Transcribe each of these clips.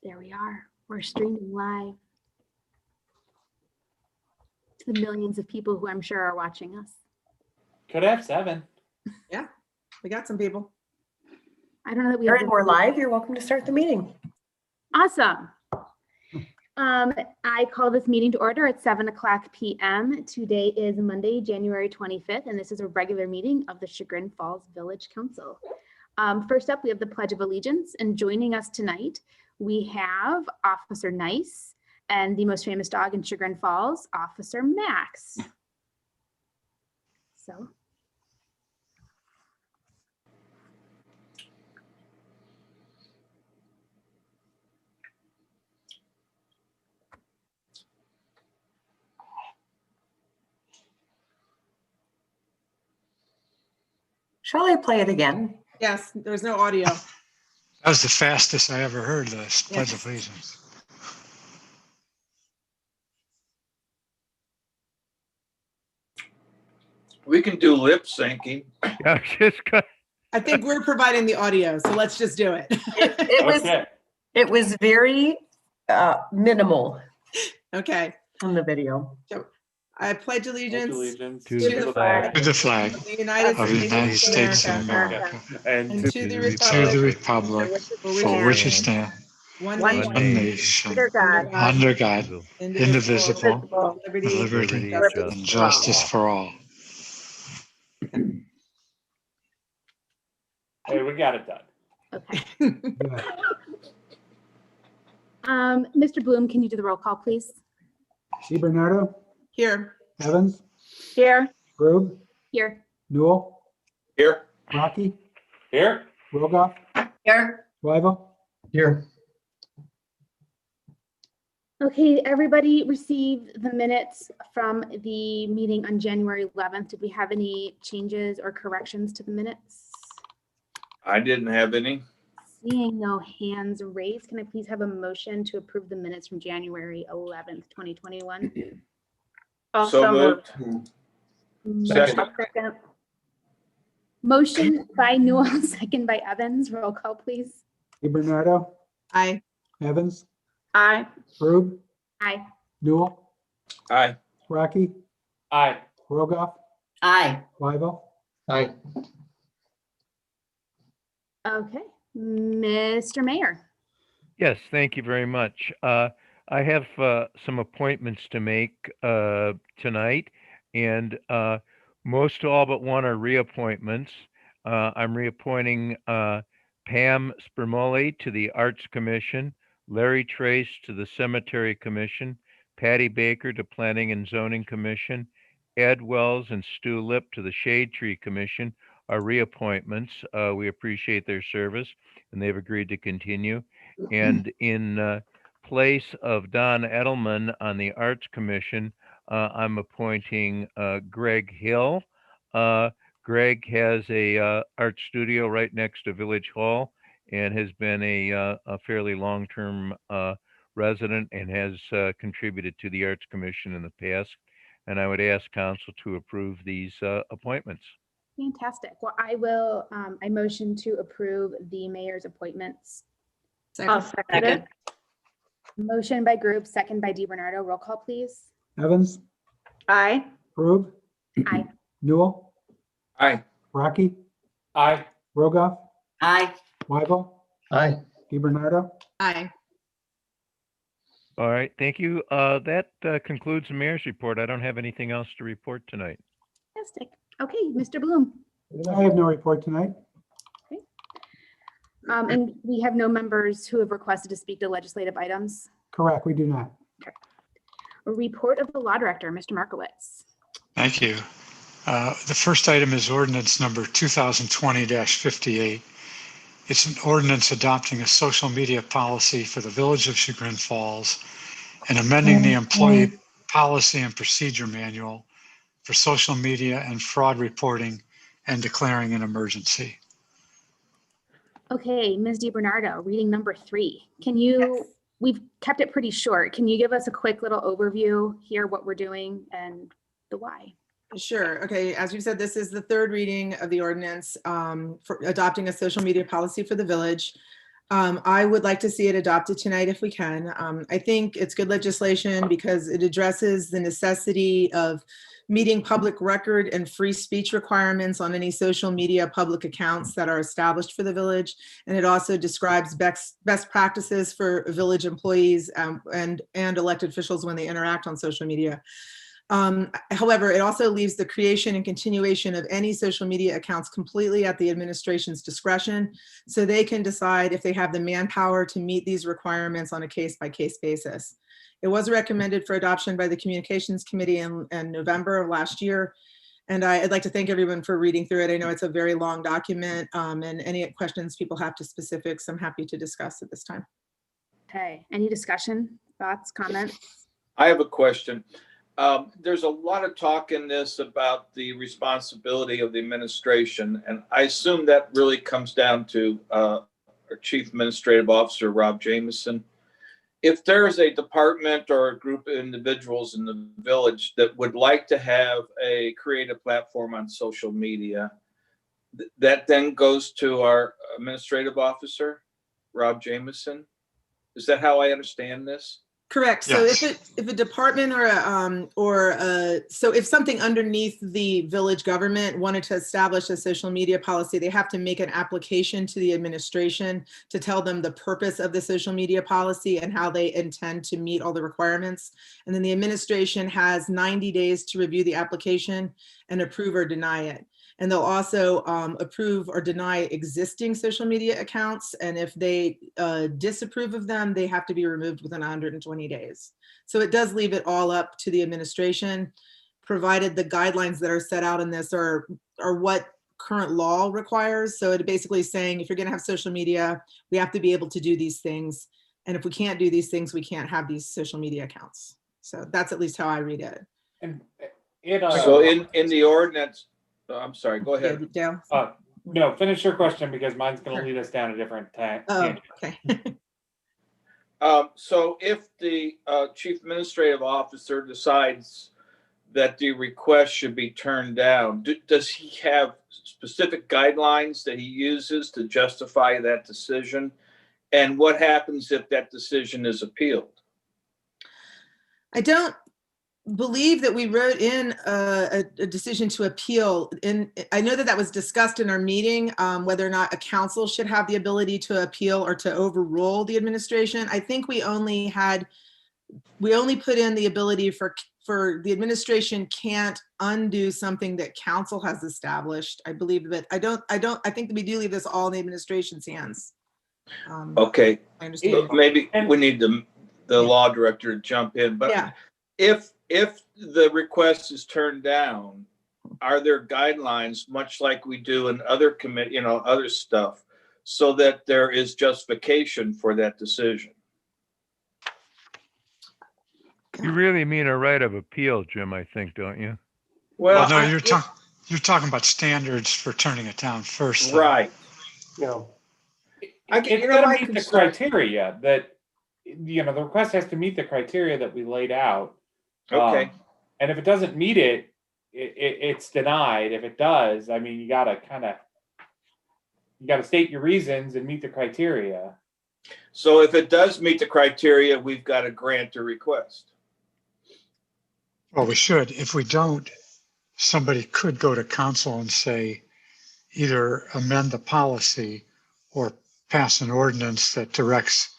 There we are. We're streaming live to the millions of people who I'm sure are watching us. Could have 7. Yeah, we got some people. I don't know that we All have. right, we're live. You're welcome to start the meeting. Awesome. I call this meeting to order at 7:00 p.m. Today is Monday, January 25th, and this is a regular meeting of the Chagrin Falls Village Council. First up, we have the Pledge of Allegiance, and joining us tonight, we have Officer Nice and the most famous dog in Chagrin Falls, Officer Max. So. Shall I play it again? Yes, there's no audio. That was the fastest I ever heard the Pledge of Allegiance. We can do lip syncing. Yeah, just got, I think we're providing the audio, so let's just do it. Okay. It was very minimal Okay. in the video. I pledge Pledge allegiance allegiance to the flag To the flag of the United of the United States of America And and to to the the republic republic for which it stands, one One nation, one nation, Under God, under God, indivisible, indivisible, with liberty with liberty and Liberty justice and for all. justice for all. hey, we got it done. Okay. Mr. Bloom, can you do the roll call, please? Bernardo, Here, Evans, Here. Grube, Here. Newell, Here, Rocky, Here? Rogoff, here, Wyval. Here. Okay, everybody received the minutes from the meeting on January 11th. Did we have any changes or corrections to the minutes? I didn't have any. Seeing no hands raised, can I please have a motion to approve the minutes from January 11th, 2021? So moved. Second. Second. Motion by Newell, second by Evans. Roll call, please. Bernardo, aye. Evans, Aye. Grube, Aye. Newell, Aye. Rocky, Aye. Rogoff, aye. Wyval. Aye. Okay, Mr. Mayor. yes, thank you very much. I have some appointments to make tonight, and most all but one are reappointments. I'm reappointing Pam Spermoli to the Arts Commission, Larry Trace to the Cemetery Commission, Patty Baker to Planning and Zoning Commission, Ed Wells and Stu Lip to the Shade Tree Commission are reappointments. We appreciate their service, and they've agreed to continue. And in place of Don Edelman on the Arts Commission, I'm appointing Greg Hill. Greg has a art studio right next to Village Hall and has been a fairly long-term resident and has contributed to the Arts Commission in the past. And I would ask council to approve these appointments. Fantastic. Well, I motion to approve the mayor's appointments. Second. Motion by Group, second by DiBernardo. Roll call, please. Evans, Aye. Grube, Aye. Newell, Aye. Rocky, Aye. Rogoff, Aye. Wyval. Aye. Bernardo. Aye. All right, thank you. That concludes the mayor's report. I don't have anything else to report tonight. Fantastic. Okay, Mr. Bloom. I have no report tonight. And we have no members who have requested to speak to legislative items. Correct, we do not. A report of the law director, Mr. Markowitz. Thank you. The first item is ordinance number 2020-58. It's an ordinance adopting a social media policy for the Village of Chagrin Falls and amending the employee policy and procedure manual for social media and fraud reporting and declaring an emergency. Okay, Ms. DiBernardo, reading number 3. Can you, we've kept it pretty short. Can you give us a quick little overview here, what we're doing and the why? Sure. Okay. As you said, this is the third reading of the ordinance for adopting a social media policy for the village. I would like to see it adopted tonight if we can. I think it's good legislation because it addresses the necessity of meeting public record and free speech requirements on any social media public accounts that are established for the village. And it also describes best practices for village employees and elected officials when they interact on social media. However, it also leaves the creation and continuation of any social media accounts completely at the administration's discretion, so they can decide if they have the manpower to meet these requirements on a case-by-case basis. It was recommended for adoption by the Communications Committee in November of last year, and I'd like to thank everyone for reading through it. I know it's a very long document, and any questions people have to specifics, I'm happy to discuss at this time. Okay, any discussion, thoughts, comments? I have a question. There's a lot of talk in this about the responsibility of the administration, and I assume that really comes down to our Chief Administrative Officer, Rob Jamieson. If there's a department or a group of individuals in the village that would like to have a creative platform on social media, that then goes to our administrative officer, Rob Jamieson. Is that how I understand this? Correct. So Yes. if a department so if something underneath the village government wanted to establish a social media policy, they have to make an application to the administration to tell them the purpose of the social media policy and how they intend to meet all the requirements. And then the administration has 90 days to review the application and approve or deny it. And they'll also approve or deny existing social media accounts. And if they disapprove of them, they have to be removed within 120 days. So it does leave it all up to the administration, provided the guidelines that are set out in this are what current law requires. So it basically is saying, if you're going to have social media, we have to be able to do these things. And if we can't do these things, we can't have these social media accounts. So that's at least how I read it. And it, So in the ordinance, I'm sorry, go ahead. Dale? no, finish your question because mine's going to lead us down a different Oh, tangent. okay. So if the Chief Administrative Officer decides that the request should be turned down, does he have specific guidelines that he uses to justify that decision? And what happens if that decision is appealed? I don't believe that we wrote in a decision to appeal. I know that was discussed in our meeting, whether or not a council should have the ability to appeal or to overrule the administration. I think we only put in the ability for the administration can't undo something that council has established. I believe that I think that we do leave this all in the administration's hands. Okay, I understand. maybe we need the law director to jump in, but Yeah. If the request is turned down, are there guidelines, much like we do in other other stuff, so that there is justification for that decision? You really mean a right of appeal, Jim, I think, don't you? Well, No, you're talking about standards for turning it down first. though. right. No. It's It's got going to meet the criteria that, the request has to meet the criteria that we laid out. Okay. And if it doesn't meet it's denied. If it does, I mean, you got to state your reasons and meet the criteria. So if it does meet the criteria, we've got to grant a request. Well, we should. If we don't, somebody could go to council and say, either amend the policy or pass an ordinance that directs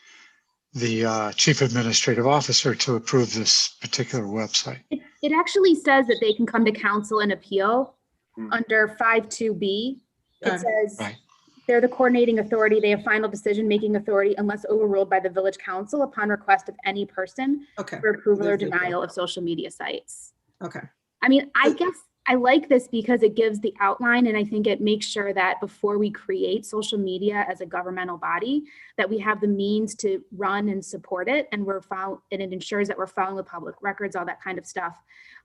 the chief administrative officer to approve this particular website. It actually says that they can come to council and appeal Hmm. under 5.2B. It Okay. says Right. they're the coordinating authority. They have final decision-making authority unless overruled by the village council upon request of any person Okay. for approval or There's the- denial of social media sites. Okay. I mean, I guess I like this because it gives the outline, and I think it makes sure that before we create social media as a governmental body, that we have the means to run and support it, and and it ensures that we're following the public records, all that kind of stuff.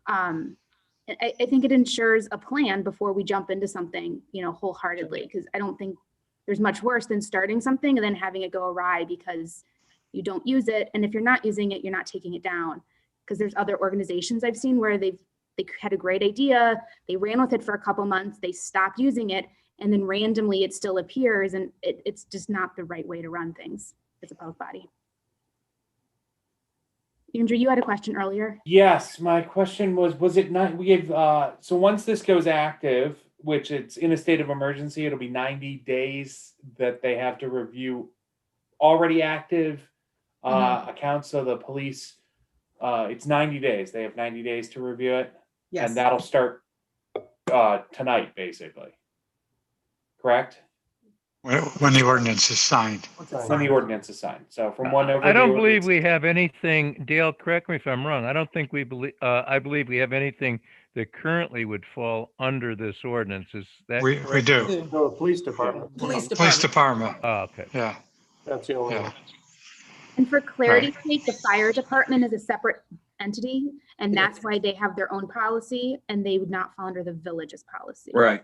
I think it ensures a plan before we jump into something, wholeheartedly, because I don't think there's much worse than starting something and then having it go awry because you don't use it, and if you're not using it, you're not taking it down. Because there's other organizations I've seen where they had a great idea, they ran with it for a couple months, they stopped using it, and then randomly it still appears, and it's just not the right way to run things as a public body. Andrew, you had a question earlier. Yes, my question was it not, we have, so once this goes active, which it's in a state of emergency, it'll be 90 days that they have to review already active accounts. So the police, it's 90 days. They have 90 days to review it. Yes. And that'll start tonight, basically. Correct? When the ordinance is signed. When the ordinance is signed. So from one over. I don't the believe ordinance- we have anything, Dale, correct me if I'm wrong. I don't think we believe, I believe we have anything that currently would fall under this ordinance. Is that? We correct? do. No, police department. Police department, Oh, okay. yeah, That's the only yeah. one. And for clarity's sake, the fire department is a separate entity, and that's why they have their own policy, and they would not fall under the village's policy. Right.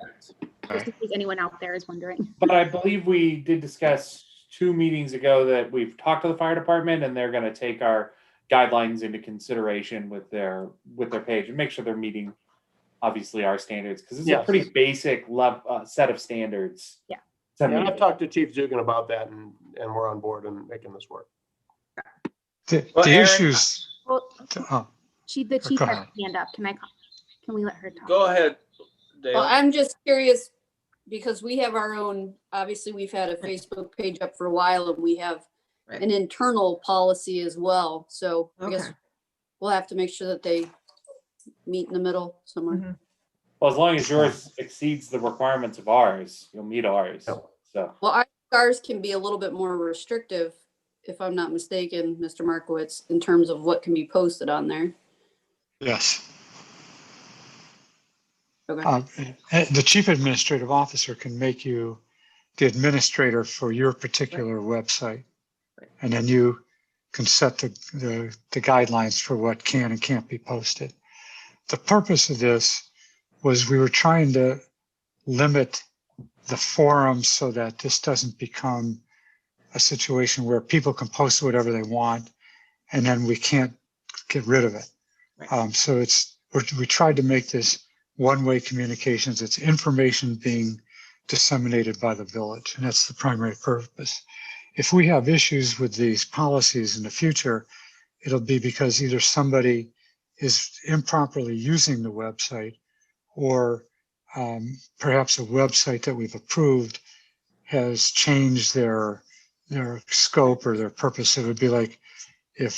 Just in case anyone out there is wondering. But I believe we did discuss 2 meetings ago that we've talked to the fire department, and they're going to take our guidelines into consideration with their page and make sure they're meeting obviously our standards, because it's a Yes. pretty basic set of standards. Yeah. to Yeah, meet. I've talked to Chief Dugan about that and we're on board and making this work. The Well, Aaron, issues, Well, oh, the chief go has ahead. a hand up. Can we let her talk? Go ahead, Well, Dale. I'm just curious because we have our own, obviously, we've had a Facebook page up for a while and we have Right. an internal policy as well. So I guess Okay. we'll have to make sure that they meet in the middle somewhere. Mhm. Well, as long as yours exceeds the requirements of ours, you'll meet ours. Yep. So Well, ours can be a little bit more restrictive, if I'm not mistaken, Mr. Markowitz, in terms of what can be posted on there. yes. Okay. The chief administrative officer can make you the administrator for your particular website. Right. And then you can set the guidelines for what can and can't be posted. The purpose of this was we were trying to limit the forums so that this doesn't become a situation where people can post whatever they want and then we can't get rid of it. Right. So we tried to make this one-way communications. It's information being disseminated by the village, and that's the primary purpose. If we have issues with these policies in the future, it'll be because either somebody is improperly using the website or perhaps a website that we've approved has changed their scope or their purpose. It would be like if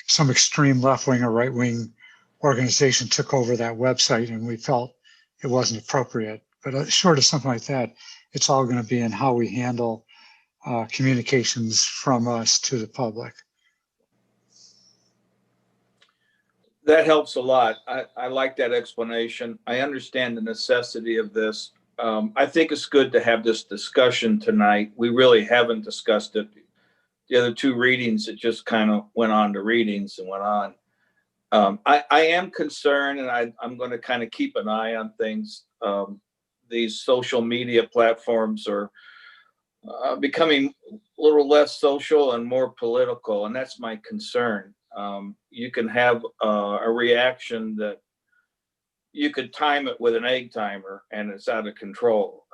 some extreme left-wing or right-wing organization took over that website and we felt it wasn't appropriate. But short of something like that, it's all going to be in how we handle communications from us to the public. That helps a lot. I like that explanation. I understand the necessity of this. I think it's good to have this discussion tonight. We really haven't discussed it. The other 2 readings, it just kind of went on to readings and went on. I am concerned, and I'm going to kind of keep an eye on things. These social media platforms are becoming a little less social and more political, and that's my concern. You can have a reaction that you could time it with an egg timer and it's out of control.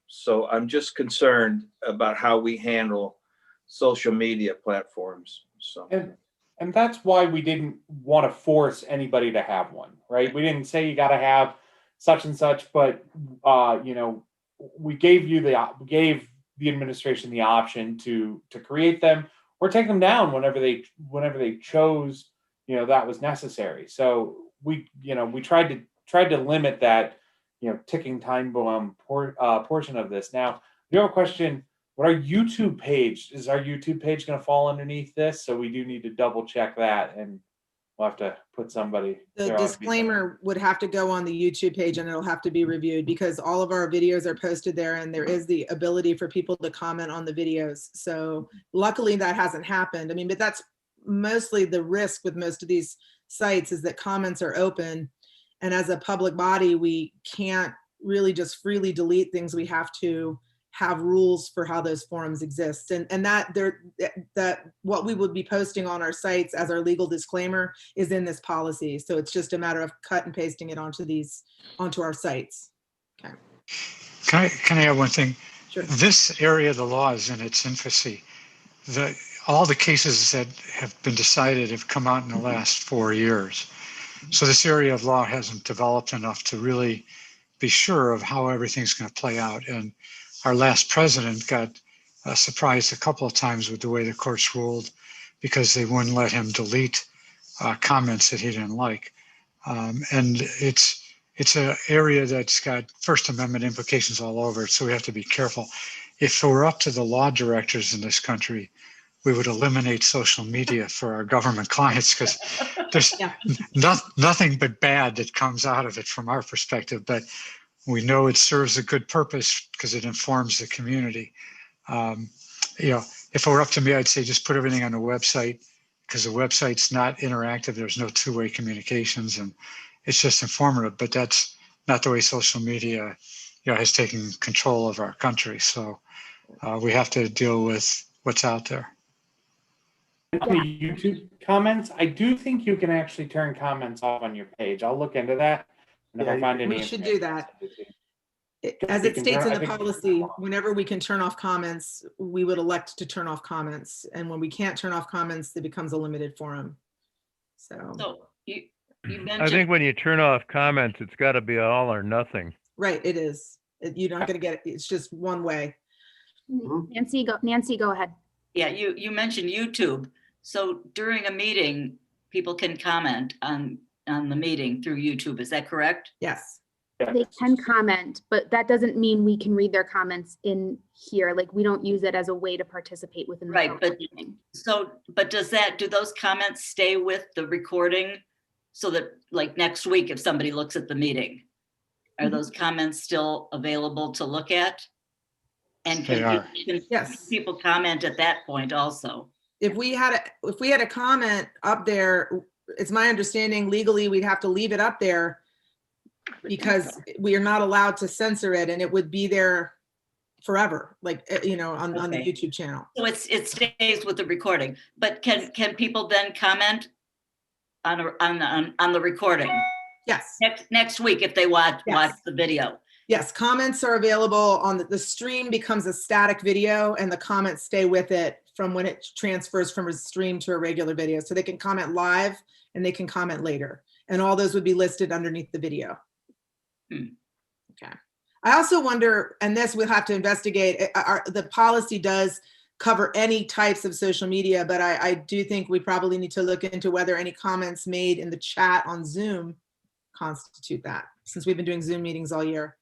So I'm just concerned about how we handle social media platforms. So. And that's why we didn't want to force anybody to have one, right? We didn't say you got to have such and such, but we gave the administration the option to create them or take them down whenever they chose, that was necessary. So we tried to limit that, ticking time bomb portion of this. Now, you have a question. What our YouTube page, is our YouTube page going to fall underneath this? So we do need to double check that, and we'll have to put somebody. The there ought to be disclaimer would have to go on the YouTube page and it'll have to be reviewed because all of our videos are posted there and there is the ability for people to comment on the videos. So luckily that hasn't happened. I mean, but that's mostly the risk with most of these sites is that comments are open. And as a public body, we can't really just freely delete things. We have to have rules for how those forums exist. And that what we would be posting on our sites as our legal disclaimer is in this policy. So it's just a matter of cut and pasting it onto our sites. Okay. Can I add one thing? Sure. This area of the law is in its infancy. All the cases that have been decided have come out in the last 4 years. So this area of law hasn't developed enough to really be sure of how everything's going to play out. And our last president got surprised a couple of times with the way the courts ruled because they wouldn't let him delete comments that he didn't like. And it's an area that's got First Amendment implications all over it, so we have to be careful. If it were up to the law directors in this country, we would eliminate social media for our government clients because there's nothing but bad that comes out of it from our perspective. But we know it serves a good purpose because it informs the community. If it were up to me, I'd say just put everything on the website because the website's not interactive. There's no two-way communications and it's just informative. But that's not the way social media, has taken control of our country. So we have to deal with what's out there. On the YouTube comments, I do think you can actually turn comments off on your page. I'll look into that. And if I find any We should do that. As You it can states turn- in I the think- policy, whenever we can turn off comments, we would elect to turn off comments. And when we can't turn off comments, it becomes a limited forum. So, So you I think mentioned, when you turn off comments, it's got to be all or nothing. right, it is. You're not going to get it. It's just one way. Nancy, go ahead. yeah, you mentioned YouTube. So during a meeting, people can comment on the meeting through YouTube. Is that correct? Yes. They can comment, but that doesn't mean we can read their comments in here. Like, we don't use it as a way to participate within the Right, council but- meeting. So, but do those comments stay with the recording so that like next week, if somebody looks at the meeting, are those comments still available to look at? And They are. can Yes. people comment at that point also? If we had a comment up there, it's my understanding legally, we'd have to leave it up there because we are not allowed to censor it and it would be there forever, like, on the Okay. YouTube channel. So it stays with the recording, but can people then comment on the recording Yes. next week if they watch the video? Yes, comments are available on the stream becomes a static video and the comments stay with it from when it transfers from a stream to a regular video. So they can comment live and they can comment later. And all those would be listed underneath the video. Okay. I also wonder, and this we'll have to investigate, the policy does cover any types of social media, but I do think we probably need to look into whether any comments made in the chat on Zoom constitute that, since we've been doing Zoom meetings all year.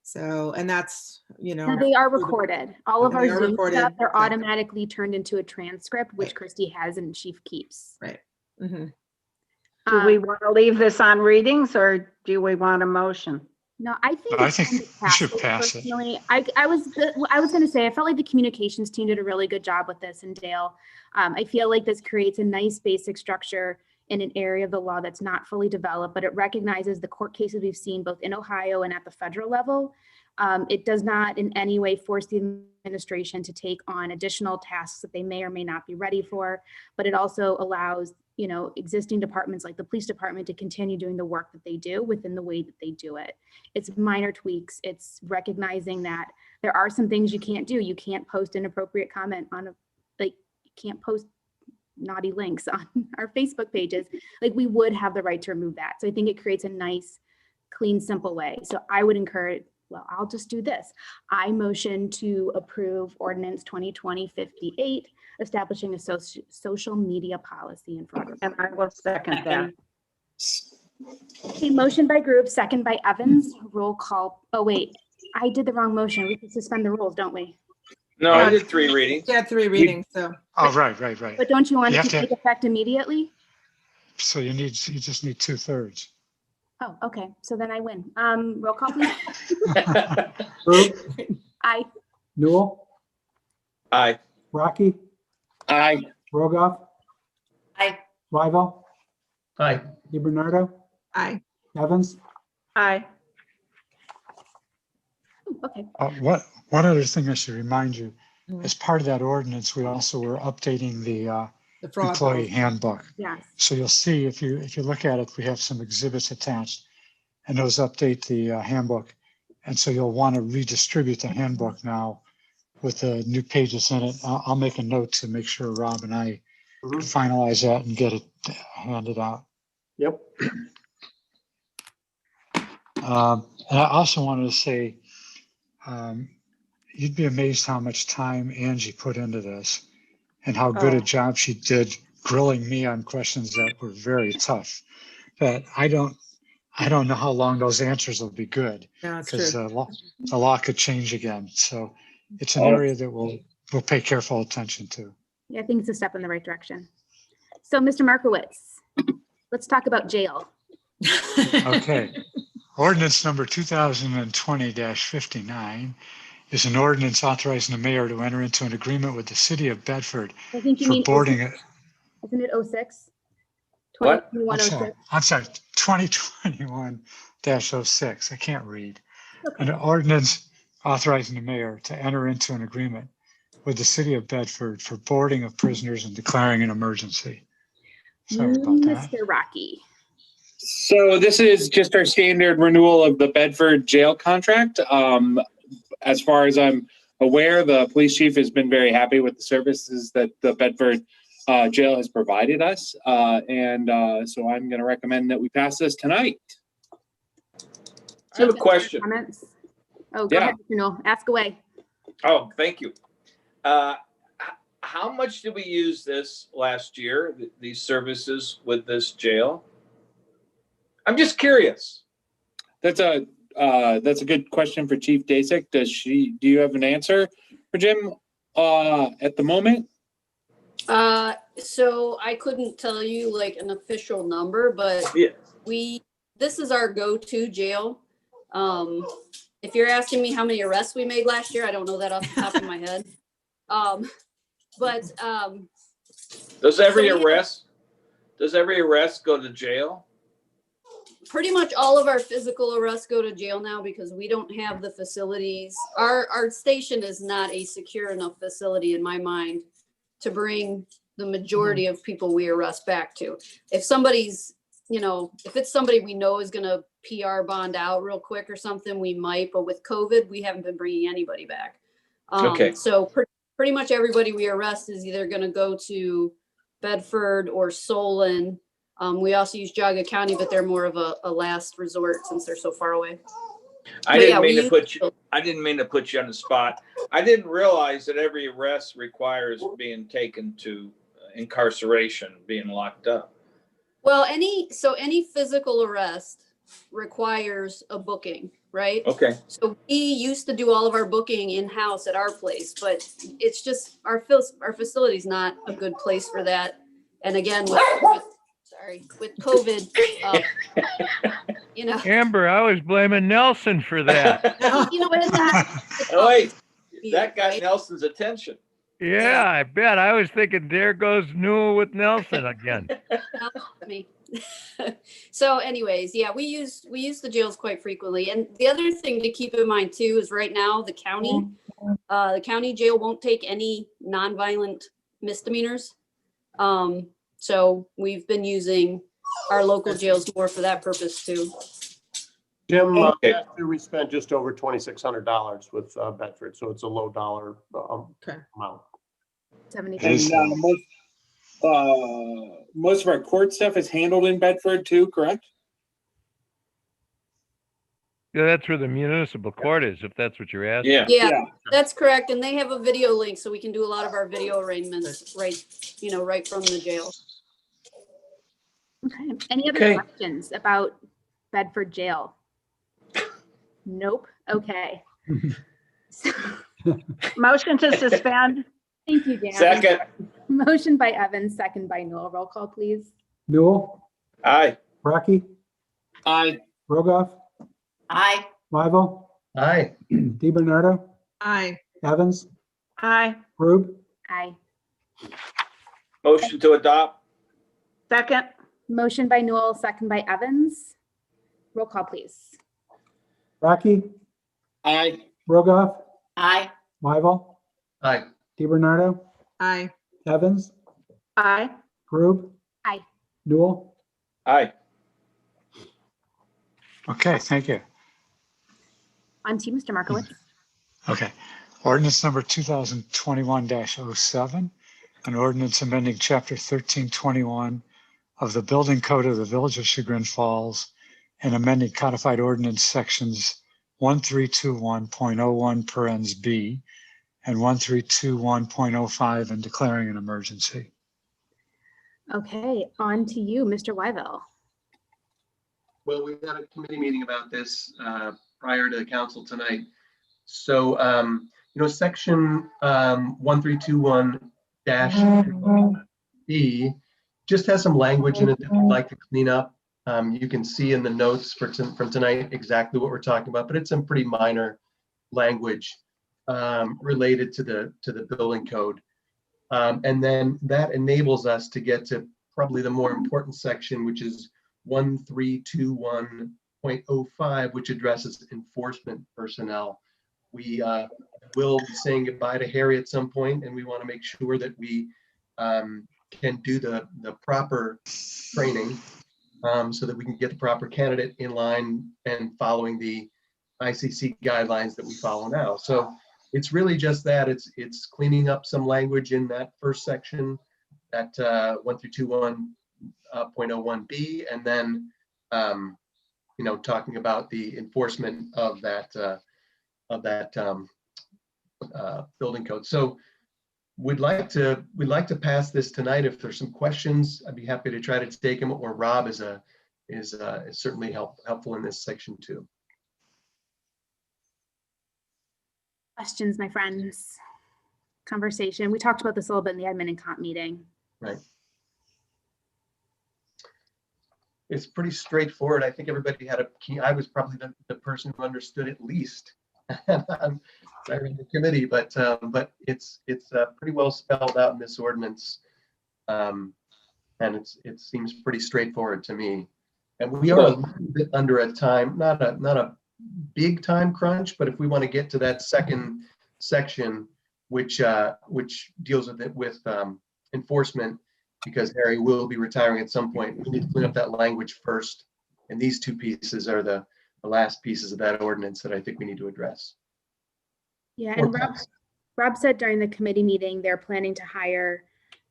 So, and that's, No, they are recorded. All of They our are Zoom recorded, stuff, they're exactly. automatically turned into a transcript, which Right. Christy has and Chief keeps. right. Mhm. Do we want to leave this on readings or do we want a motion? No, I think I it's think time to we should it pass it. personally. I was going to say, I felt like the communications team did a really good job with this, and Dale. I feel like this creates a nice basic structure in an area of the law that's not fully developed, but it recognizes the court cases we've seen both in Ohio and at the federal level. It does not in any way force the administration to take on additional tasks that they may or may not be ready for, but it also allows, existing departments like the police department to continue doing the work that they do within the way that they do it. It's minor tweaks. It's recognizing that there are some things you can't do. You can't post inappropriate comment you can't post naughty links on our Facebook pages. Like, we would have the right to remove that. So I think it creates a nice, clean, simple way. So I would encourage, I'll just do this. I motion to approve ordinance 2020-58, establishing a social media policy in fraud. And I will second that. Okay, motion by group, second by Evans, roll call. Oh, wait, I did the wrong motion. We can suspend the rules, don't we? No, I did 3 readings. Yeah, 3 readings, so. Oh, right. But don't you want You it have to to- take effect immediately? So you just need 2/3. Oh, okay, so then I win. Roll call, please. Bird, Aye. Newell, Aye. Rocky, Aye. Rogoff, Aye. Wyval, Aye. DiBernardo, Aye. Evans. Aye. Okay, One other thing I should remind you, Mhm. as part of that ordinance, we also were updating the The fraud. employee policy. handbook. yes. So you'll see if you look at it, we have some exhibits attached, and those update the handbook. And so you'll want to redistribute the handbook now with the new pages in it. I'll make a note to make sure Rob and I can finalize that and get it handed out. Yep. And I also wanted to say, you'd be amazed how much time Angie put into this and how good a job she did grilling me on questions that were very tough. That I don't know how long those answers will be good, Yeah, that's because true. the law could change again. So it's an area that we'll pay careful attention to. Yeah, I think it's a step in the right direction. So, Mr. Markowitz, let's talk about jail. Okay. Ordinance number 2020-59 is an ordinance authorizing the mayor to enter into an agreement with the city of Bedford I think you for mean, boarding. isn't it 06? What? 2021-06. I'm sorry, 2021-06. I can't read. An ordinance authorizing the mayor to enter into an agreement with the city of Bedford for boarding of prisoners and declaring an emergency. Sorry about that. Mr. Rocky. So this is just our standard renewal of the Bedford jail contract. As far as I'm aware, the police chief has been very happy with the services that the Bedford jail has provided us. So I'm going to recommend that we pass this tonight. I have a question. Comments? Oh, go Yeah. ahead, Mr. Newell. Ask away. Oh, thank you. How much did we use this last year, these services with this jail? I'm just curious. That's a good question for Chief Dasik. Do you have an answer for Jim at the moment? So I couldn't tell you like an official number, but Yeah. this is our go-to jail. If you're asking me how many arrests we made last year, I don't know that off the top of my head. Does every so we- arrest go to jail? Pretty much all of our physical arrests go to jail now because we don't have the facilities. Our station is not a secure enough facility in my mind to bring the majority of people we arrest back to. If somebody's, if it's somebody we know is gonna PR bond out real quick or something, we might, but with COVID, we haven't been bringing anybody back. Okay. So pretty much everybody we arrest is either gonna go to Bedford or Solon. We also use Jaga County, but they're more of a last resort since they're so far away. I didn't mean to put you on the spot. I didn't realize that every arrest requires being taken to incarceration, being locked up. Well, any physical arrest requires a booking, right? Okay. So we used to do all of our booking in-house at our place, but it's just our facility's not a good place for that. And again, with COVID, Amber, I was blaming Nelson for that. It's not. Oh, wait, that got Nelson's attention. Yeah, I bet. I was thinking, there goes Newell with Nelson again. Me. So anyways, yeah, we use the jails quite frequently. And the other thing to keep in mind too is right now the county jail won't take any nonviolent misdemeanors. So we've been using our local jails more for that purpose too. Jim, last year we spent just over $2,600 with Bedford, so it's a low dollar amount. 70. And most of our court stuff is handled in Bedford too, correct? Yeah, that's where the municipal court is, if that's what you're asking. Yeah, that's correct. And they have a video link, so we can do a lot of our video arrangements right from the jail. Okay. Any other questions about Bedford jail? Nope. Okay. Motion to suspend. Thank you, Dan. Second. Motion by Evans, second by Newell. Roll call, please. Newell, Aye. Rocky, Aye. Rogoff, Aye. Wyval, Aye. DiBernardo, Aye. Evans, Aye. Rube, Aye. Motion to adopt. Second. Motion by Newell, second by Evans. Roll call, please. Rocky, Aye. Rogoff, Aye. Wyval, Aye. DiBernardo, Aye. Evans, Aye. Rube. Aye. Newell. Aye. Okay, thank you. On to you, Mr. Markowitz. Okay. Ordinance number 2021-07, an ordinance amending chapter 1321 of the Building Code of the Village of Chagrin Falls and amending codified ordinance sections 1321.01 parens B and 1321.05 and declaring an emergency. Okay, on to you, Mr. Wyville. Well, we had a committee meeting about this prior to the council tonight. So, section 1321-B just has some language in it that we'd like to clean up. You can see in the notes from tonight exactly what we're talking about, but it's some pretty minor language related to the building code. And then that enables us to get to probably the more important section, which is 1321.05, which addresses enforcement personnel. We will be saying goodbye to Harry at some point, and we want to make sure that we can do the proper training so that we can get the proper candidate in line and following the ICC guidelines that we follow now. So it's really just that. It's cleaning up some language in that first section, that 1321.01B, and then talking about the enforcement of that building code. So we'd like to pass this tonight. If there's some questions, I'd be happy to try to take them. Or Rob is certainly helpful in this section too. Questions, my friends? Conversation. We talked about this a little bit in the admin and comp meeting. Right. It's pretty straightforward. I think everybody had a key. I was probably the person who understood it least. I'm sorry in the committee, but it's pretty well spelled out in this ordinance, and it seems pretty straightforward to me. And we are a little bit under a time, not a big time crunch, but if we want to get to that second section, which deals with enforcement, because Harry will be retiring at some point, we need to clean up that language first. And these two pieces are the last pieces of that ordinance that I think we need to address. Yeah, and Rob said during the committee meeting, they're planning to hire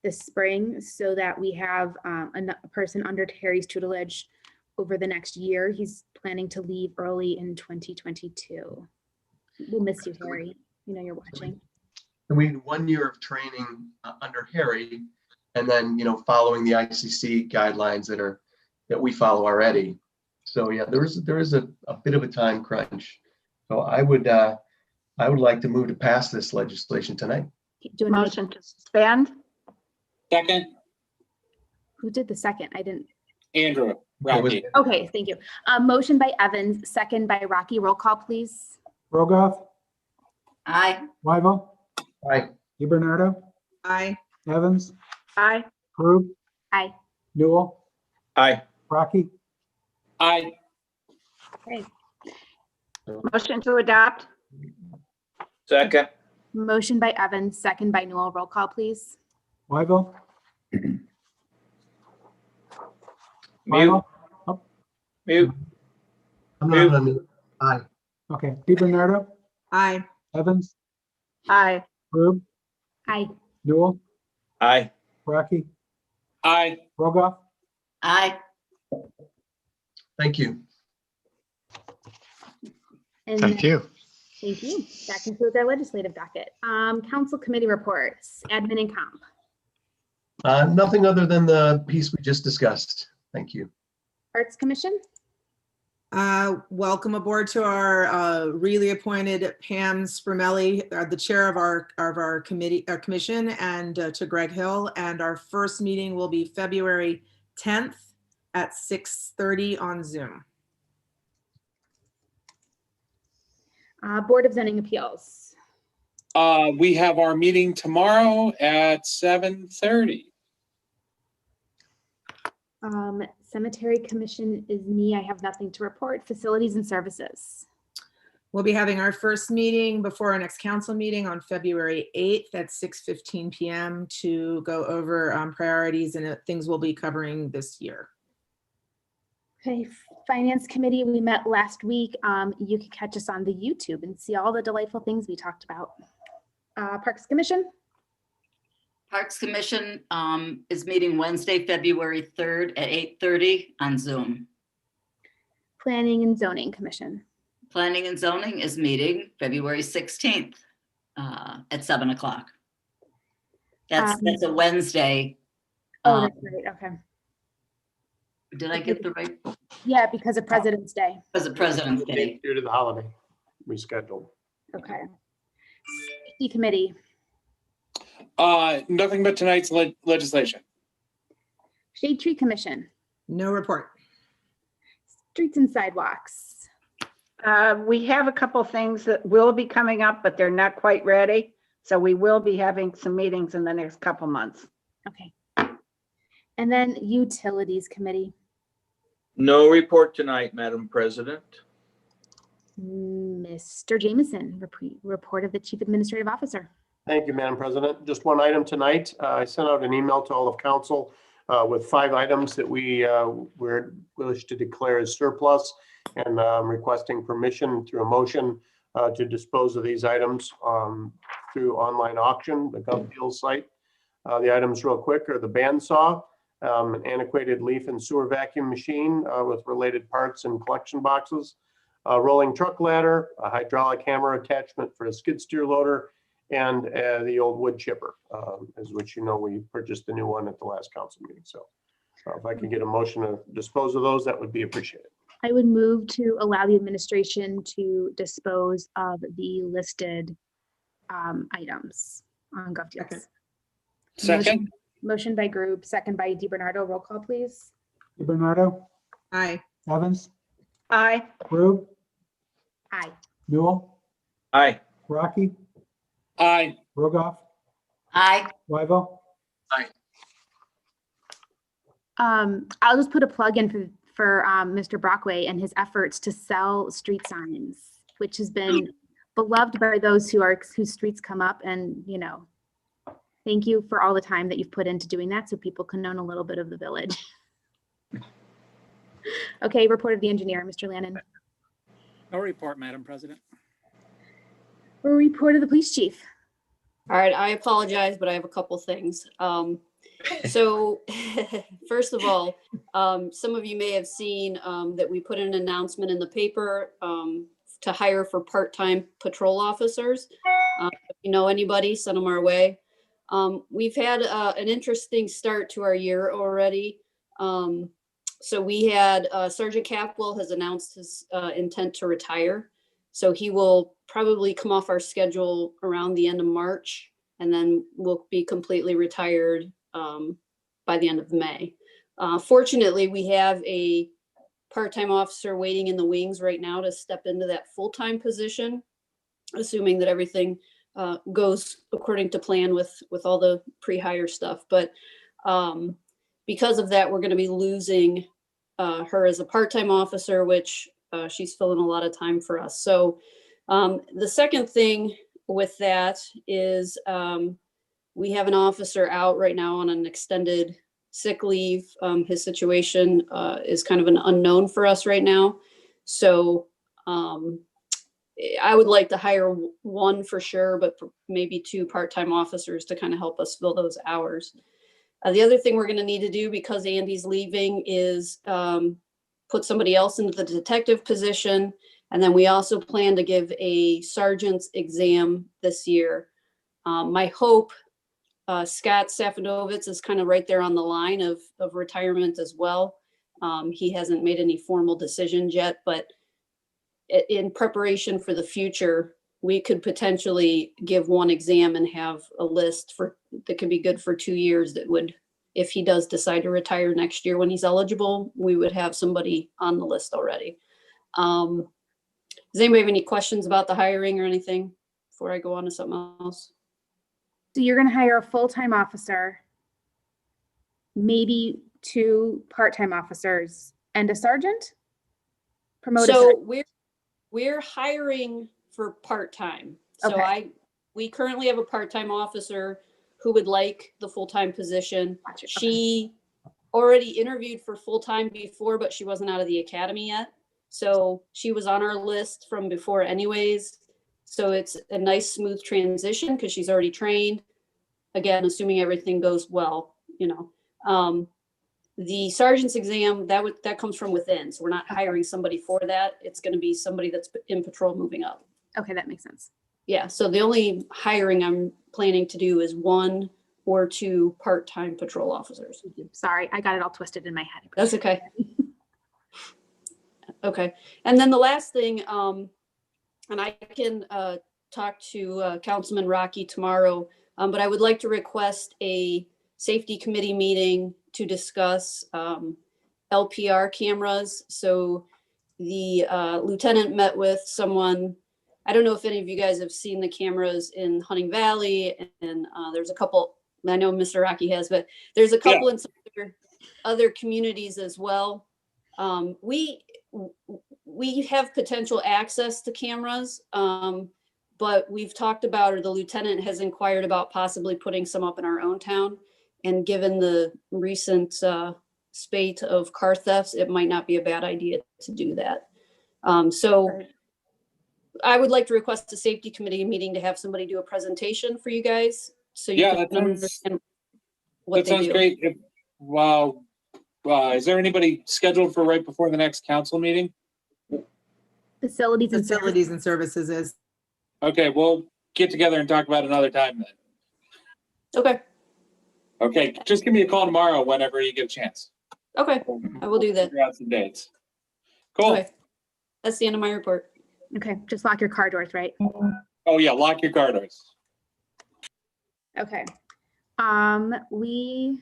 this spring so that we have a person under Harry's tutelage over the next year. He's planning to leave early in 2022. We'll miss you, Harry. You know you're watching. And we need 1 year of training under Harry, and then following the ICC guidelines that we follow already. So yeah, there is a bit of a time crunch. So I would like to move to pass this legislation tonight. Motion to suspend. Second. Who did the second? I didn't. Andrew. Rocky. Okay, thank you. Motion by Evans, second by Rocky. Roll call, please. Rogoff, Aye. Wyville, Aye. DiBernardo, Aye. Evans, Aye. Krug, Aye. Newell, Aye. Rocky, Aye. Great. Motion to adopt. Second. Motion by Evans, second by Newell. Roll call, please. Wyville, Mute. Oh, Mute. I'm not on mute. Aye. okay, DiBernardo, Aye. Evans, Aye. Krug, Aye. Newell, Aye. Rocky, Aye. Rogoff, Aye. Thank you. And Thank you. Thank you. That concludes our legislative docket. Council committee reports, admin and comp. Nothing other than the piece we just discussed. Thank you. Arts Commission. Welcome aboard to our really appointed Pam Spermelli, the chair of our commission, and to Greg Hill. And our first meeting will be February 10th at 6:30 on Zoom. Board of Zoning Appeals. We have our meeting tomorrow at 7:30. Cemetery Commission is me. I have nothing to report. Facilities and Services. We'll be having our first meeting before our next council meeting on February 8th at 6:15 p.m. to go over priorities and things we'll be covering this year. Okay, Finance Committee, we met last week. You can catch us on the YouTube and see all the delightful things we talked about. Parks Commission, Parks Commission is meeting Wednesday, February 3rd at 8:30 on Zoom. Planning and Zoning Commission. Planning and Zoning is meeting February 16th at 7 o'clock. That's a Wednesday. Oh, that's right, okay. Did I get the right? Yeah, because of President's Day. Was it President's Day? Due to the holiday, rescheduled. Okay. Safety Committee, Nothing but tonight's legislation. Shade Tree Commission, No report. Streets and Sidewalks. We have a couple things that will be coming up, but they're not quite ready. So we will be having some meetings in the next couple months. Okay. And then Utilities Committee, No report tonight, Madam President. Mr. Jameson, report of the Chief Administrative Officer. Thank you, Madam President. Just one item tonight. I sent out an email to all of council with 5 items that we wish to declare as surplus, and requesting permission through a motion to dispose of these items through online auction, the GovDeals site. The items real quick are the bandsaw, an antiquated leaf and sewer vacuum machine with related parts and collection boxes, a rolling truck ladder, a hydraulic hammer attachment for a skid steer loader, and the old wood chipper, as which you know we purchased the new one at the last council meeting. So if I can get a motion to dispose of those, that would be appreciated. I would move to allow the administration to dispose of the listed items on GovDeals. Second, Motion by Group, second by DiBernardo. Roll call, please. DiBernardo, Aye. Evans, Aye. Rube, Aye. Newell, Aye. Rocky, aye. Rogoff, Aye. Wyval. I'll just put a plug in for Mr. Brockway and his efforts to sell street signs, which has been beloved by those whose streets come up, and thank you for all the time that you've put into doing that so people can know a little bit of the village. Okay, report of the engineer, Mr. Lannon. No report, Madam President. Report of the police chief. All right, I apologize, but I have a couple things. So first of all, some of you may have seen that we put an announcement in the paper to hire for part-time patrol officers. If you know anybody, send them our way. We've had an interesting start to our year already. So we had Sergeant Capwell has announced his intent to retire. So he will probably come off our schedule around the end of March, and then we'll be completely retired by the end of May. Fortunately, we have a part-time officer waiting in the wings right now to step into that full-time position, assuming that everything goes according to plan with all the pre-hire stuff. But because of that, we're going to be losing her as a part-time officer, which she's filling a lot of time for us. So the second thing with that is we have an officer out right now on an extended sick leave. His situation is kind of an unknown for us right now. So I would like to hire one for sure, but maybe 2 part-time officers to kind of help us fill those hours. The other thing we're going to need to do, because Andy's leaving, is put somebody else into the detective position. And then we also plan to give a sergeant's exam this year. My hope, Scott Safadovitz is kind of right there on the line of retirement as well. He hasn't made any formal decisions yet, but in preparation for the future, we could potentially give one exam and have a list that could be good for 2 years. That would, if he does decide to retire next year when he's eligible, we would have somebody on the list already. Does anybody have any questions about the hiring or anything before I go on to something else? So you're going to hire a full-time officer, maybe 2 part-time officers, and a sergeant? Promoted So sergeant. we're hiring for part-time. So Okay. we currently have a part-time officer who would like the full-time position. Gotcha. Okay. She already interviewed for full-time before, but she wasn't out of the academy yet. So she was on our list from before anyways. So it's a nice smooth transition because she's already trained. Again, assuming everything goes well, you know. The sergeant's exam, that comes from within. So we're not hiring somebody for that. It's going to be somebody that's in patrol moving up. Okay, that makes sense. Yeah, so the only hiring I'm planning to do is 1 or 2 part-time patrol officers. Sorry, I got it all twisted in my head. That's okay. Okay, and then the last thing, and I can talk to Councilman Rocky tomorrow, but I would like to request a safety committee meeting to discuss LPR cameras. So the lieutenant met with someone. I don't know if any of you guys have seen the cameras in Hunting Valley, and there's a couple, I know Mr. Rocky has, but there's a couple in some other communities as well. We have potential access to cameras, but we've talked about, or the lieutenant has inquired about possibly putting some up in our own town. And given the recent spate of car thefts, it might not be a bad idea to do that. So I would like to request a safety committee meeting to have somebody do a presentation for you guys. So you Yeah, can understand what that they sounds do. great. Is there anybody scheduled for right before the next council meeting? Facilities and Facilities and services is. Okay, we'll get together and talk about it another time then. Okay, Okay, just give me a call tomorrow whenever you get a chance. okay, I will do that. Figure out some dates. Cool. Okay. That's the end of my report. Okay, just lock your car doors, right? Oh yeah, lock your car doors. Okay. We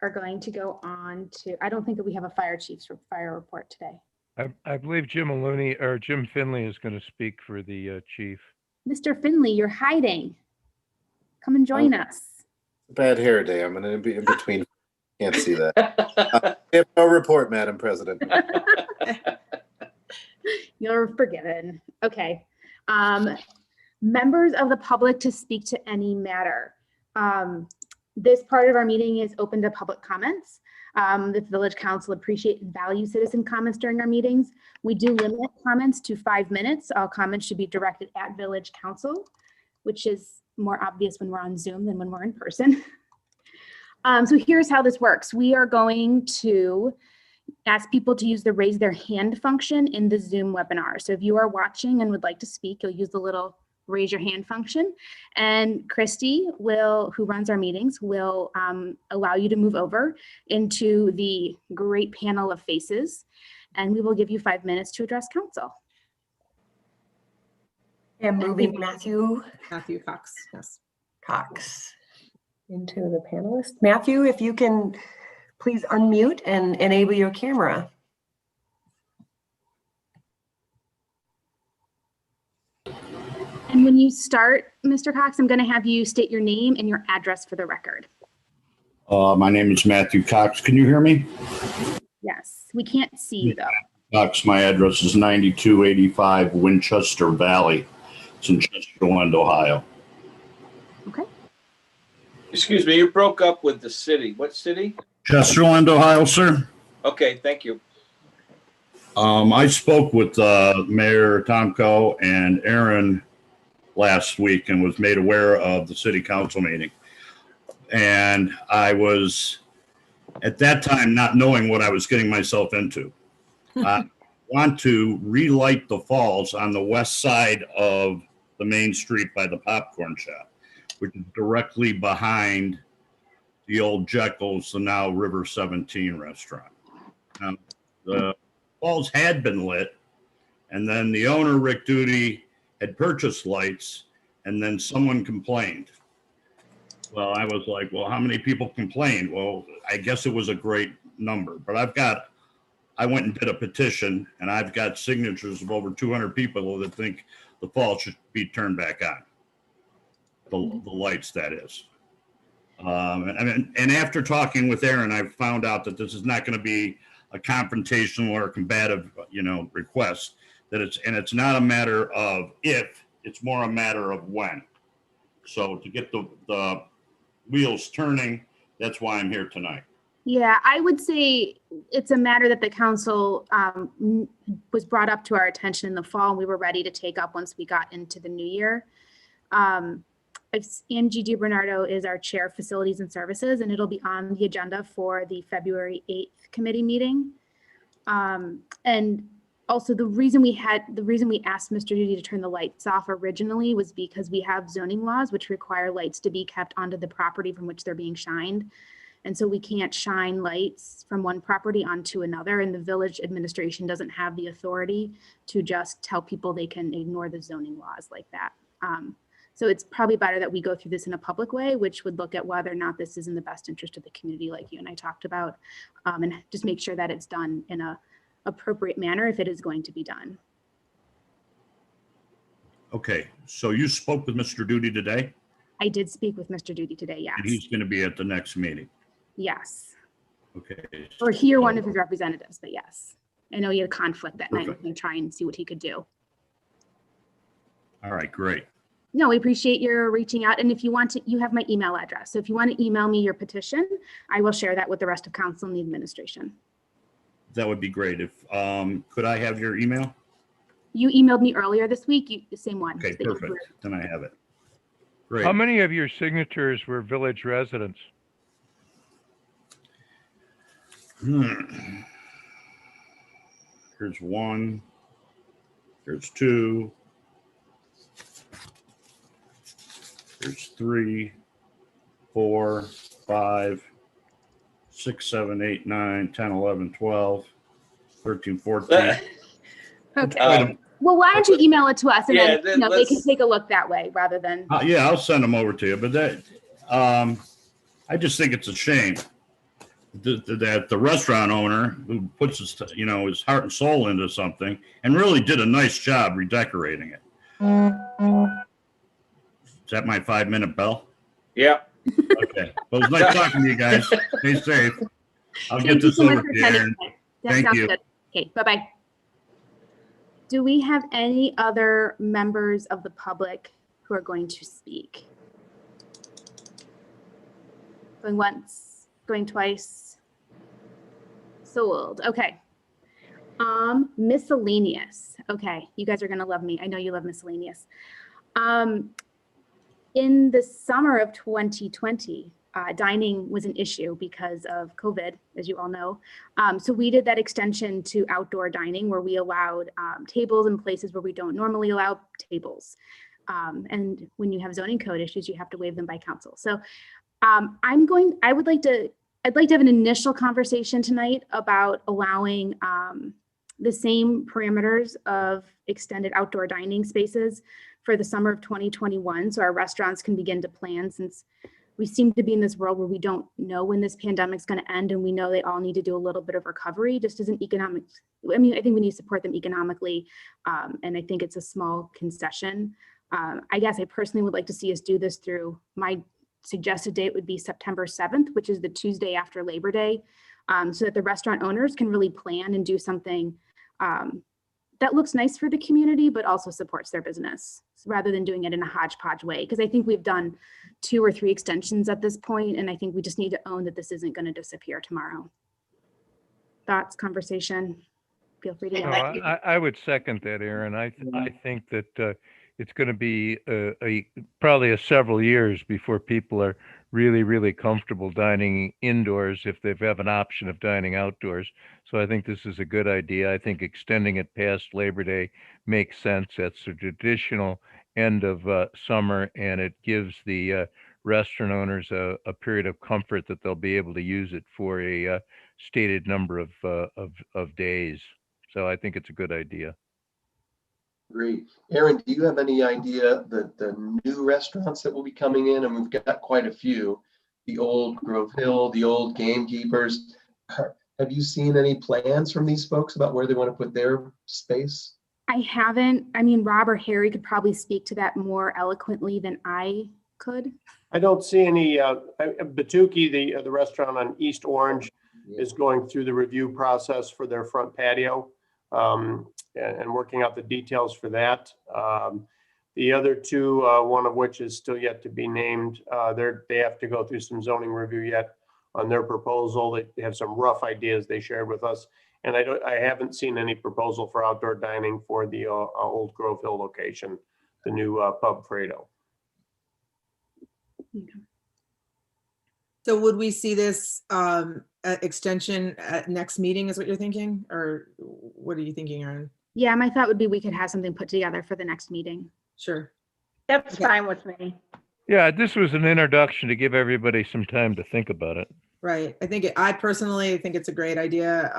are going to go on to, I don't think that we have a fire chief's fire report today. I believe Jim Finley is going to speak for the chief. Mr. Finley, you're hiding. Come and join us. Bad hair day. I'm going to be in between. Can't see that. I have no report, Madam President. You're forgiven. Okay. Members of the public to speak to any matter. This part of our meeting is open to public comments. The Village Council appreciate and value citizen comments during our meetings. We do limit comments to 5 minutes. All comments should be directed at Village Council, which is more obvious when we're on Zoom than when we're in person. So here's how this works. We are going to ask people to use the raise their hand function in the Zoom webinar. So if you are watching and would like to speak, you'll use the little raise your hand function. And Christy who runs our meetings, will allow you to move over into the great panel of faces. And we will give you 5 minutes to address council. And moving Matthew Cox, yes. Cox into the panelist. Matthew, if you can please unmute and enable your camera. And when you start, Mr. Cox, I'm going to have you state your name and your address for the record. My name is Matthew Cox. Can you hear me? Yes, we can't see you though. Cox, my address is 9285 Winchester Valley. It's in Chesterland, Ohio. Okay. Excuse me, you broke up with the city. What city? Chesterland, Ohio, sir. Okay, thank you. I spoke with Mayor Tomko and Aaron last week and was made aware of the city council meeting. And I was, at that time, not knowing what I was getting myself into. I want to relight the falls on the west side of the main street by the popcorn shop, which is directly behind the old Jekyll's, the now River 17 restaurant. Now, the falls had been lit, and then the owner, Rick Duty, had purchased lights, and then someone complained. Well, I was like, well, how many people complained? Well, I guess it was a great number, but I went and did a petition, and I've got signatures of over 200 people that think the fall should be turned back on. The lights, that is. And after talking with Aaron, I found out that this is not going to be a confrontational or a combative, request. It's not a matter of if, it's more a matter of when. So to get the wheels turning, that's why I'm here tonight. Yeah, I would say it's a matter that the council was brought up to our attention in the fall, and we were ready to take up once we got into the new year. Angie DiBernardo is our chair of facilities and services, and it'll be on the agenda for the February 8th committee meeting. And also the reason we asked Mr. Duty to turn the lights off originally was because we have zoning laws which require lights to be kept onto the property from which they're being shined. And so we can't shine lights from one property onto another, and the village administration doesn't have the authority to just tell people they can ignore the zoning laws like that. So it's probably better that we go through this in a public way, which would look at whether or not this is in the best interest of the community, like you and I talked about, and just make sure that it's done in a appropriate manner if it is going to be done. Okay, so you spoke with Mr. Duty today? I did speak with Mr. Duty today, yes. And he's going to be at the next meeting. Yes. Okay. Or hear one of his representatives, but yes. I know he had a conflict that night. Perfect. We're going to try and see what he could do. All right, great. No, we appreciate your reaching out. And if you want to, you have my email address. So if you want to email me your petition, I will share that with the rest of council and the administration. That would be great. If could I have your email? You emailed me earlier this week, the same one. Okay, that you perfect. were- Then I have it. Great. How many of your signatures were village residents? Here's one. Here's two. Here's 3, 4, 5, 6, 7, 8, 9, 10, 11, 12, 13, 14. Okay. Well, why don't you email it to us and Yeah, then they can let's- take a look that way rather than. Yeah, I'll send them over to you. But that, I just think it's a shame that the restaurant owner who puts his, his heart and soul into something and really did a nice job redecorating it. Is that my 5-minute bell? Yeah. Okay. Well, it's nice talking to you guys. Stay safe. I'll Thank get you this so much over for to you, attending Aaron. today. That Thank sounds you. good. Okay, bye-bye. Do we have any other members of the public who are going to speak? Going once, going twice. Sold. Okay. Miscellaneous. Okay, you guys are gonna love me. I know you love miscellaneous. In the summer of 2020, dining was an issue because of COVID, as you all know. So we did that extension to outdoor dining where we allowed tables in places where we don't normally allow tables. And when you have zoning code issues, you have to waive them by council. So I'd like to have an initial conversation tonight about allowing the same parameters of extended outdoor dining spaces for the summer of 2021. So our restaurants can begin to plan, since we seem to be in this world where we don't know when this pandemic's going to end, and we know they all need to do a little bit of recovery just as an economic. I think we need to support them economically. And I think it's a small concession. I guess I personally would like to see us do this through, my suggested date would be September 7th, which is the Tuesday after Labor Day, so that the restaurant owners can really plan and do something that looks nice for the community, but also supports their business, rather than doing it in a hodgepodge way. Because I think we've done 2 or 3 extensions at this point, and I think we just need to own that this isn't going to disappear tomorrow. Thoughts, conversation? Feel free to. No, I would second that, Aaron. I think that it's going to be probably several years before people are really comfortable dining indoors if they have an option of dining outdoors. So I think this is a good idea. I think extending it past Labor Day makes sense. That's the traditional end of summer, and it gives the restaurant owners a period of comfort that they'll be able to use it for a stated number of days. So I think it's a good idea. Great. Aaron, do you have any idea the new restaurants that will be coming in? And we've got quite a few. The old Grove Hill, the old Gamekeepers. Have you seen any plans from these folks about where they want to put their space? I haven't. I mean, Rob or Harry could probably speak to that more eloquently than I could. I don't see any, Batuki, the restaurant on East Orange, is going through the review process for their front patio and working out the details for that. The other two, one of which is still yet to be named, they have to go through some zoning review yet on their proposal. They have some rough ideas they shared with us. And I haven't seen any proposal for outdoor dining for the Old Grove Hill location, the new Pub Fredo. So would we see this extension at next meeting is what you're thinking? Or what are you thinking, Erin? Yeah, my thought would be we could have something put together for the next meeting. Sure. That's fine with me. Yeah, this was an introduction to give everybody some time to think about it. Right. I personally think it's a great idea.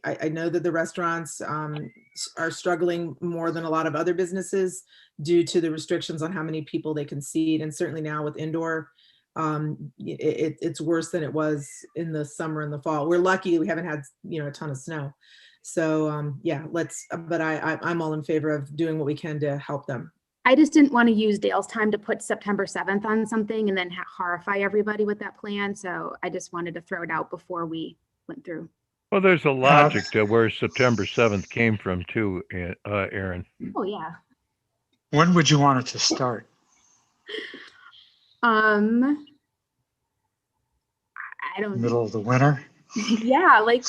I know that the restaurants are struggling more than a lot of other businesses due to the restrictions on how many people they can seat. And certainly now with indoor, it's worse than it was in the summer and the fall. We're lucky we haven't had, a ton of snow. So yeah, but I'm all in favor of doing what we can to help them. I just didn't want to use Dale's time to put September 7th on something and then horrify everybody with that plan. So I just wanted to throw it out before we went through. Well, there's a logic to where September 7th came from too, Erin. Oh yeah. When would you want it to start? I don't Middle of the winter? Yeah, like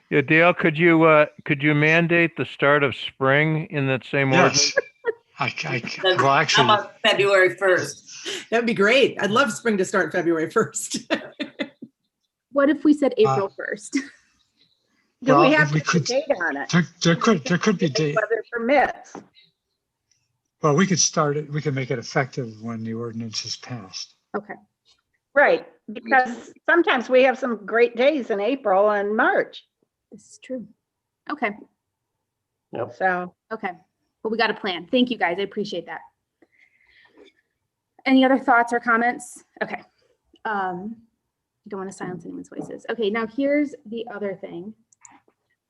Yeah, Dale, could you mandate the start of spring in that same ordinance? Well, actually, How about February 1st? That'd be great. I'd love spring to start February 1st. What if we said April 1st? Do well, we have we to put a date on it? there could be date. Whether it permits. Well, we could start it. We can make it effective when the ordinance is passed. Okay. Right, because sometimes we have some great days in April and March. This is true. Okay. Yep. So, okay. Well, we got a plan. Thank you guys. I appreciate that. Any other thoughts or comments? Okay. Don't want to silence anyone's voices. Okay, now here's the other thing.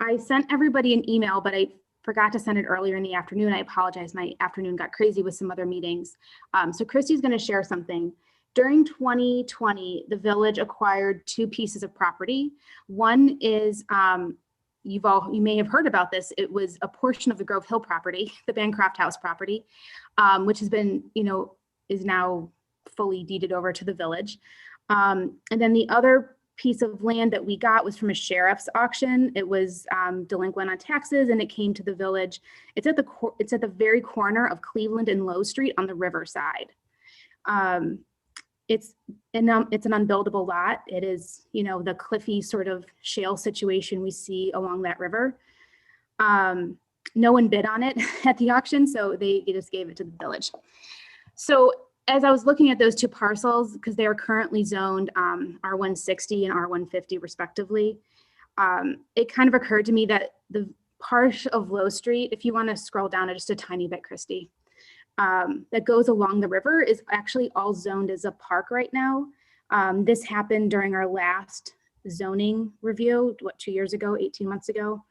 I sent everybody an email, but I forgot to send it earlier in the afternoon. I apologize. My afternoon got crazy with some other meetings. So Christy's going to share something. During 2020, the village acquired 2 pieces of property. One is, you may have heard about this. It was a portion of the Grove Hill property, the Bancroft House property, which has been, is now fully deeded over to the village. And then the other piece of land that we got was from a sheriff's auction. It was delinquent on taxes, and it came to the village. It's at the very corner of Cleveland and Low Street on the riverside. It's an unbuildable lot. It is, the cliffy sort of shale situation we see along that river. No one bid on it at the auction, so they just gave it to the village. So as I was looking at those 2 parcels, because they are currently zoned R160 and R150 respectively, it kind of occurred to me that the part of Low Street, if you want to scroll down just a tiny bit, Christy, that goes along the river is actually all zoned as a park right now. This happened during our last zoning review, 2 years ago, 18 months ago,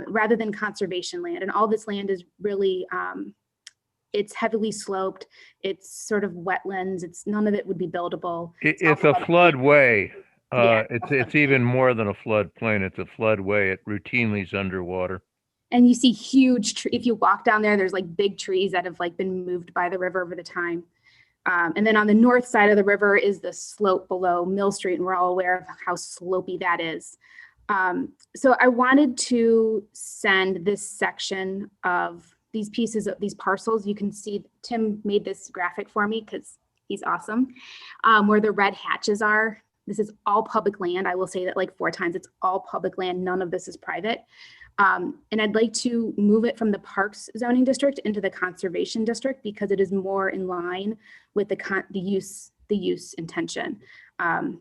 rather than conservation land. And all this land is really, it's heavily sloped. It's sort of wetlands. None of it would be buildable. It's a floodway. Yeah. It's even more than a floodplain. It's a floodway. It routinely is underwater. And you see huge trees. If you walk down there, there's like big trees that have like been moved by the river over the time. And then on the north side of the river is the slope below Mill Street, and we're all aware of how slopey that is. So I wanted to send this section of these pieces of these parcels. You can see Tim made this graphic for me because he's awesome. Where the red hatches are. This is all public land. I will say that like 4 times. It's all public land. None of this is private. And I'd like to move it from the Parks zoning district into the conservation district because it is more in line with the use intention.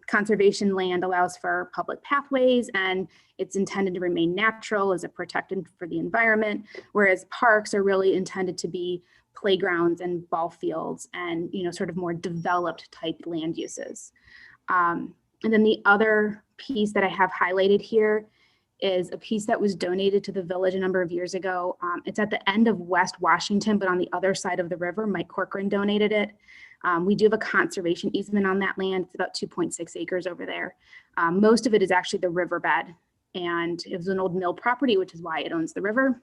Conservation land allows for public pathways and it's intended to remain natural as a protected for the environment, whereas parks are really intended to be playgrounds and ball fields and, sort of more developed type land uses. And then the other piece that I have highlighted here is a piece that was donated to the village a number of years ago. It's at the end of West Washington, but on the other side of the river. Mike Corcoran donated it. We do have a conservation easement on that land. It's about 2.6 acres over there. Most of it is actually the riverbed, and it was an old mill property, which is why it owns the river.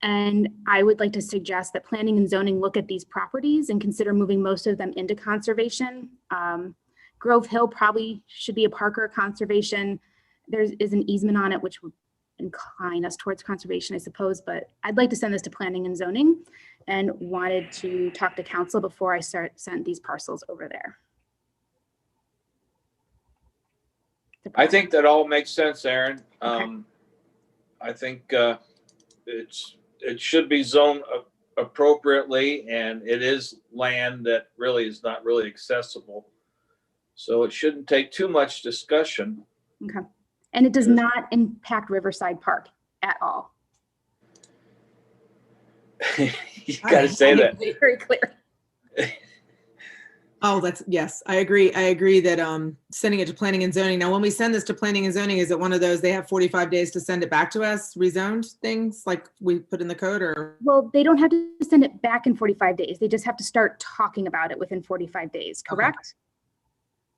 And I would like to suggest that planning and zoning look at these properties and consider moving most of them into conservation. Grove Hill probably should be a park or a conservation. There is an easement on it, which would incline us towards conservation, I suppose, but I'd like to send this to planning and zoning and wanted to talk to council before I sent these parcels over there. I think that all makes sense, Aaron. Okay. I think it should be zoned appropriately, and it is land that really is not really accessible. So it shouldn't take too much discussion. Okay. And it does not impact Riverside Park at all. You gotta say that. Very clear. Oh, yes, I agree. I agree that sending it to planning and zoning. Now, when we send this to planning and zoning, is it one of those, they have 45 days to send it back to us, rezoned things like we put in the code, or? Well, they don't have to send it back in 45 days. They just have to start talking about it within 45 days, correct?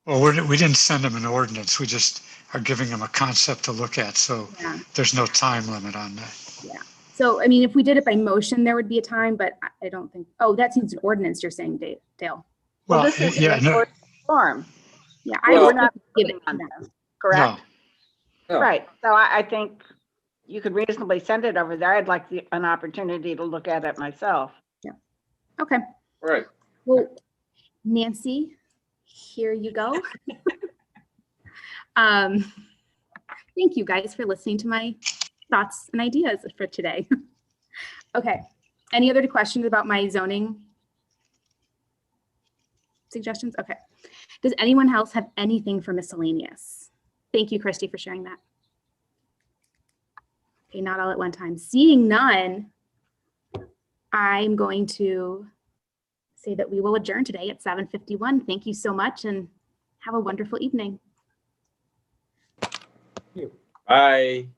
Well, we didn't send them an ordinance. We just are giving them a concept to look at. So Yeah. there's no time limit on that. Yeah. So, I mean, if we did it by motion, there would be a time, but I don't think, oh, that needs an ordinance, you're saying, Dale. Well, Well, this is yeah, an no, form, Yeah, Well, I we're not give voting it on to that. them. correct? No. Right, so I think you could reasonably send it over there. I'd like an opportunity to look at it myself. Okay. Right. Well, Nancy, here you go. Thank you guys for listening to my thoughts and ideas for today. Okay. Any other questions about my zoning suggestions? Okay. Does anyone else have anything for miscellaneous? Thank you, Christy, for sharing that. Okay, not all at one time. Seeing none, I'm going to say that we will adjourn today at 7:51. Thank you so much and have a wonderful evening. Bye.